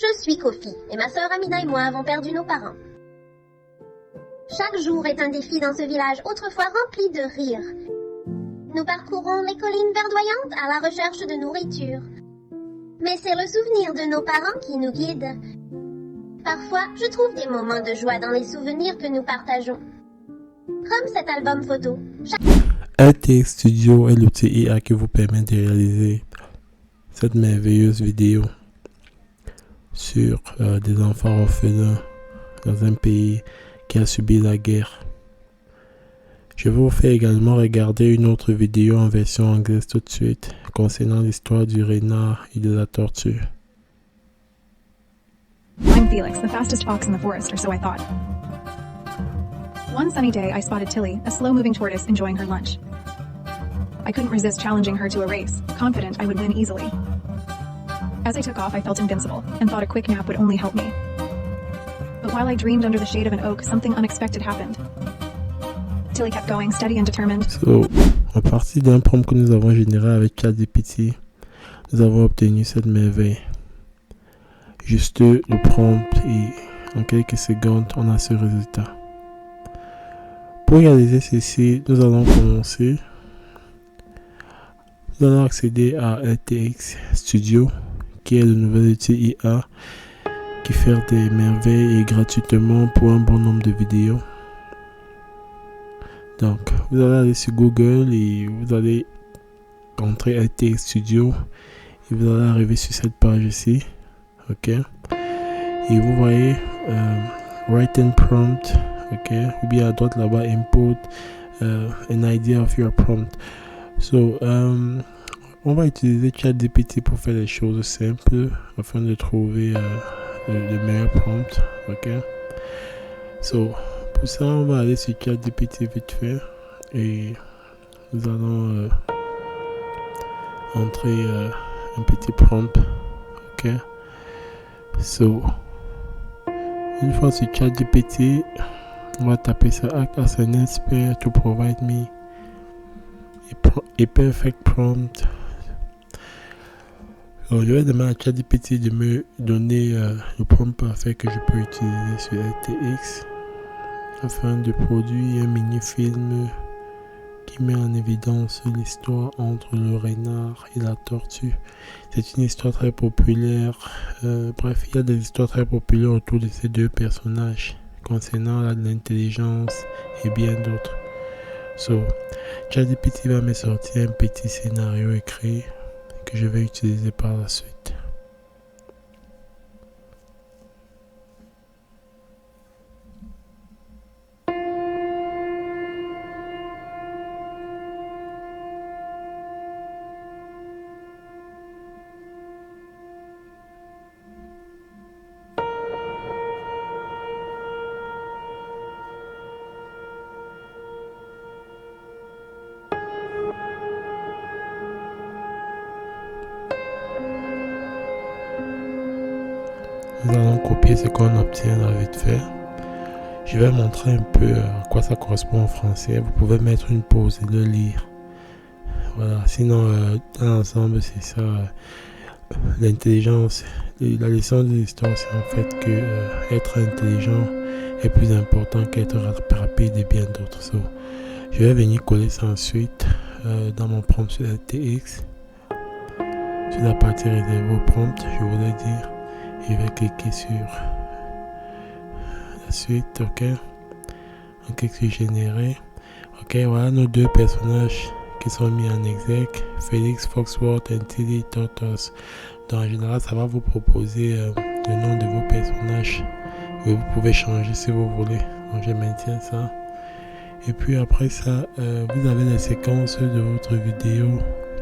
Je suis Kofi et ma sœur Amina et moi avons perdu nos parents. Chaque jour est un défi dans ce village autrefois rempli de rire. Nous parcourons les collines verdoyantes à la recherche de nourriture. Mais c'est le souvenir de nos parents qui nous guide. Parfois, je trouve des moments de joie dans les souvenirs que nous partageons. Comme cet album photo. RTX Studio est l'outil IA qui vous permet de réaliser cette merveilleuse vidéo sur des enfants orphelins dans un pays qui a subi la guerre. Je vais vous faire également regarder une autre vidéo en version anglaise tout de suite concernant l'histoire du renard et de la tortue. I'm Felix, the fastest fox in the forest, or so I thought. One sunny day, I spotted Tilly, a slow-moving tortoise, enjoying her lunch. I couldn't resist challenging her to a race, confident I would win easily. As I took off, I felt invincible, and thought a quick nap would only help me. But while I dreamed under the shade of an oak, something unexpected happened. Tilly kept going, steady and determined. So, à partir d'un prompt que nous avons généré avec ChatGPT, nous avons obtenu cette merveille. Juste le prompt et en quelques secondes, on a ce résultat. Pour réaliser ceci, nous allons commencer. Nous allons accéder à RTX Studio, qui est le nouvel outil IA qui fait des merveilles et gratuitement pour un bon nombre de vidéos. Donc, vous allez aller sur Google et vous allez entrer RTX Studio et vous allez arriver sur cette page ici. Ok, et vous voyez write and prompt, ok, ou bien à droite là-bas input an idea of your prompt. So on va utiliser ChatGPT pour faire les choses simples afin de trouver le meilleur prompt. Ok, so pour ça on va aller sur ChatGPT vite fait et nous allons entrer un petit prompt. Ok. So, une fois sur ChatGPT, on va taper ça. Act as an expert to provide me a perfect prompt. Donc, je vais demander à ChatGPT de me donner le prompt parfait que je peux utiliser sur RTX afin de produire un mini-film qui met en évidence l'histoire entre le renard et la tortue. C'est une histoire très populaire. Bref, il y a des histoires très populaires autour de ces deux personnages concernant l'intelligence et bien d'autres. So, ChatGPT va me sortir un petit scénario écrit que je vais utiliser par la suite. Nous allons copier ce qu'on obtient là vite fait. Je vais montrer un peu à quoi ça correspond en français. Vous pouvez mettre une pause et le lire. Voilà, sinon dans l'ensemble c'est ça. L'intelligence, la leçon de l'histoire c'est en fait que être intelligent est plus important qu'être rapide et bien d'autres. So, je vais venir coller ça ensuite dans mon prompt sur RTX. Sur la partie réservée au prompt, je voulais dire. Je vais cliquer sur la suite, ok. On clique sur générer. Ok, voilà nos deux personnages qui sont mis en exergue, Felix Foxworth et Tilly Tortoise. Donc en général, ça va vous proposer le nom de vos personnages. Vous pouvez changer si vous voulez. Donc je maintiens ça. Et puis après ça, vous avez les séquences de votre vidéo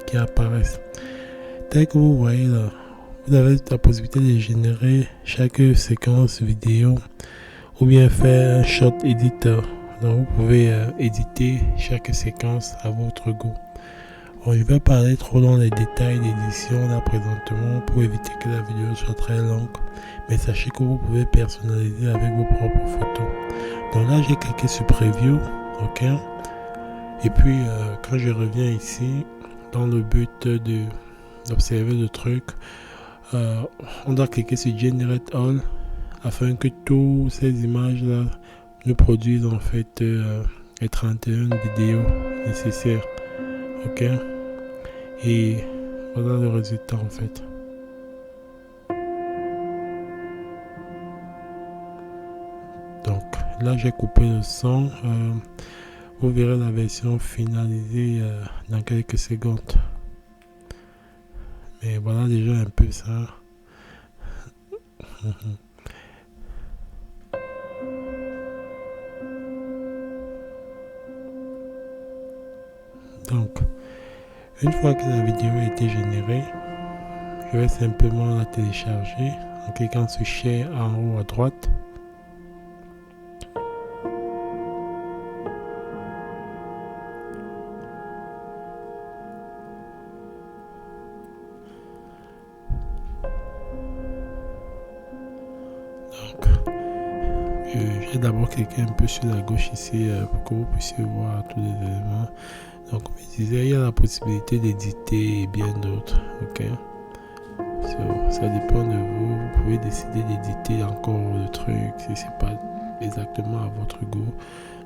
qui apparaissent. Tel que vous voyez là. Vous avez la possibilité de générer chaque séquence vidéo ou bien faire un short editor. Donc vous pouvez éditer chaque séquence à votre goût. Bon, je vais parler trop dans les détails d'édition là présentement pour éviter que la vidéo soit très longue. Mais sachez que vous pouvez personnaliser avec vos propres photos. Donc là j'ai cliqué sur Preview. Ok. Et puis quand je reviens ici, dans le but d'observer le truc, on doit cliquer sur Generate All afin que toutes ces images là nous produisent en fait les 31 vidéos nécessaires. Ok, et voilà le résultat en fait. Donc là j'ai coupé le son, vous verrez la version finalisée dans quelques secondes. Mais voilà déjà un peu ça. Donc, une fois que la vidéo a été générée, je vais simplement la télécharger en cliquant sur Share en haut à droite. Donc, je vais d'abord cliquer un peu sur la gauche ici pour que vous puissiez voir tous les éléments. Donc, comme je disais, il y a la possibilité d'éditer et bien d'autres. Ok, ça dépend de vous. Vous pouvez décider d'éditer encore le truc si c'est pas exactement à votre goût,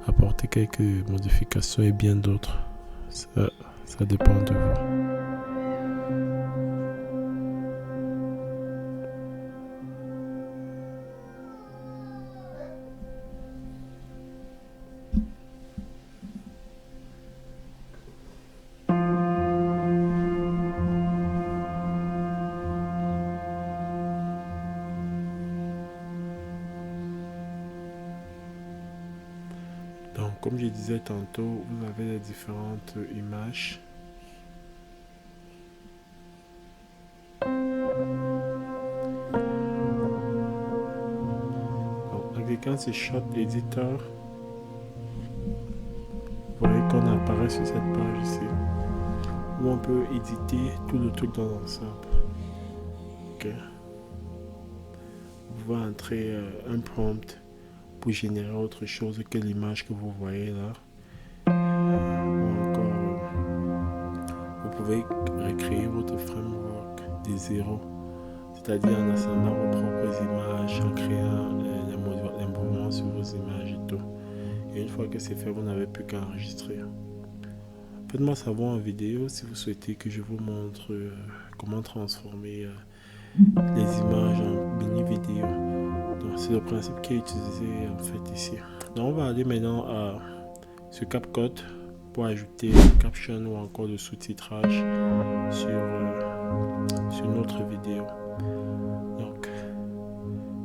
apporter quelques modifications et bien d'autres. Ça dépend de vous. Donc, comme je disais tantôt, vous avez les différentes images. Donc, en cliquant sur Shot Editor, vous voyez qu'on apparaît sur cette page ici, où on peut éditer tout le truc dans l'ensemble. Ok. Vous pouvez entrer un prompt pour générer autre chose que l'image que vous voyez là. Ou encore, vous pouvez recréer votre framework de zéro, c'est-à-dire en assemblant vos propres images, en créant les mouvements sur vos images et tout. Et une fois que c'est fait, vous n'avez plus qu'à enregistrer. Faites-moi savoir en vidéo si vous souhaitez que je vous montre comment transformer les images en mini vidéo. Donc c'est le principe qui est utilisé en fait ici. Donc on va aller maintenant sur CapCut pour ajouter le caption ou encore le sous-titrage sur notre vidéo. Donc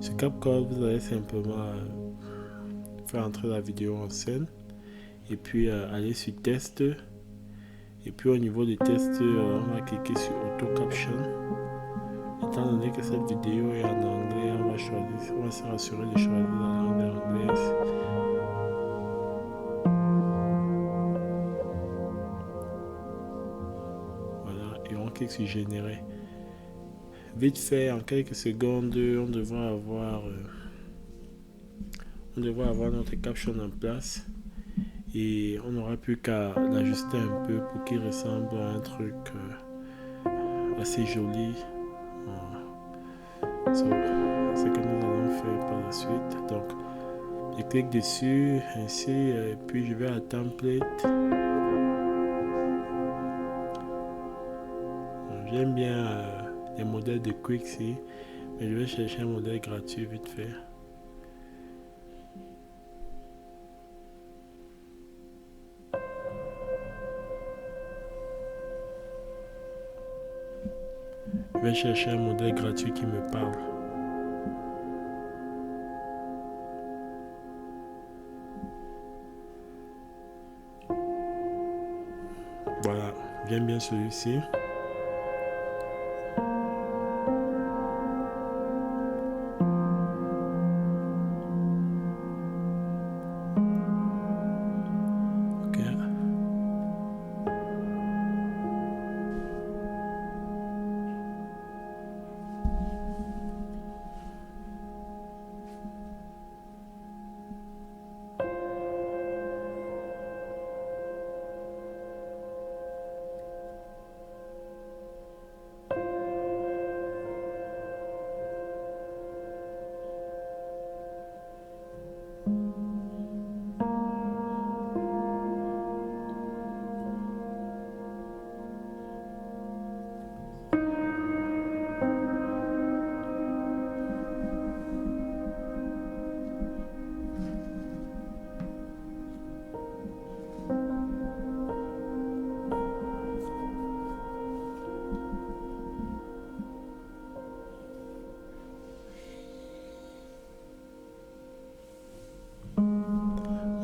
sur CapCut, vous allez simplement faire entrer la vidéo en scène et puis aller sur test, et puis au niveau des tests on va cliquer sur auto caption. Étant donné que cette vidéo est en anglais, on va se rassurer de choisir la langue anglaise. Voilà, et on clique sur générer. Vite fait, en quelques secondes, on devra avoir notre caption en place et on n'aura plus qu'à l'ajuster un peu pour qu'il ressemble à un truc assez joli. C'est ce que nous allons faire par la suite. Donc je clique dessus ainsi et puis je vais à template. J'aime bien les modèles de Quixi, mais je vais chercher un modèle gratuit vite fait. Je vais chercher un modèle gratuit qui me parle. Voilà, j'aime bien celui-ci.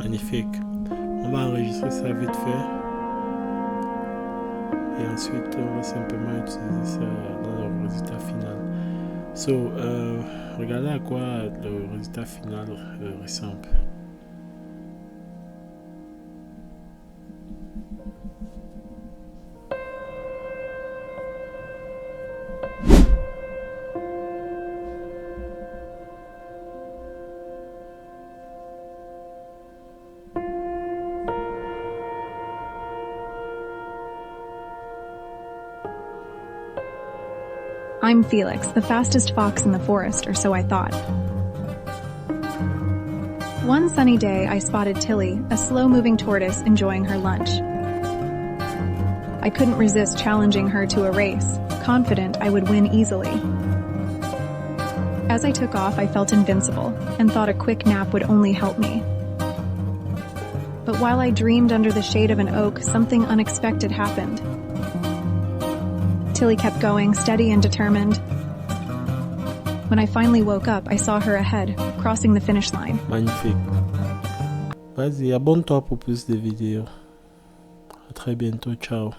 Magnifique. On va enregistrer ça vite fait. Et ensuite, on va simplement utiliser ça dans le résultat final. Regardez à quoi le résultat final ressemble. I'm Felix, the fastest fox in the forest, or so I thought. One sunny day, I spotted Tilly, a slow-moving tortoise, enjoying her lunch. I couldn't resist challenging her to a race, confident I would win easily. As I took off, I felt invincible, and thought a quick nap would only help me. But while I dreamed under the shade of an oak, something unexpected happened. Tilly kept going, steady and determined. When I finally woke up, I saw her ahead, crossing the finish line. Magnifique. Vas-y, abonne-toi pour plus de vidéos. À très bientôt, ciao.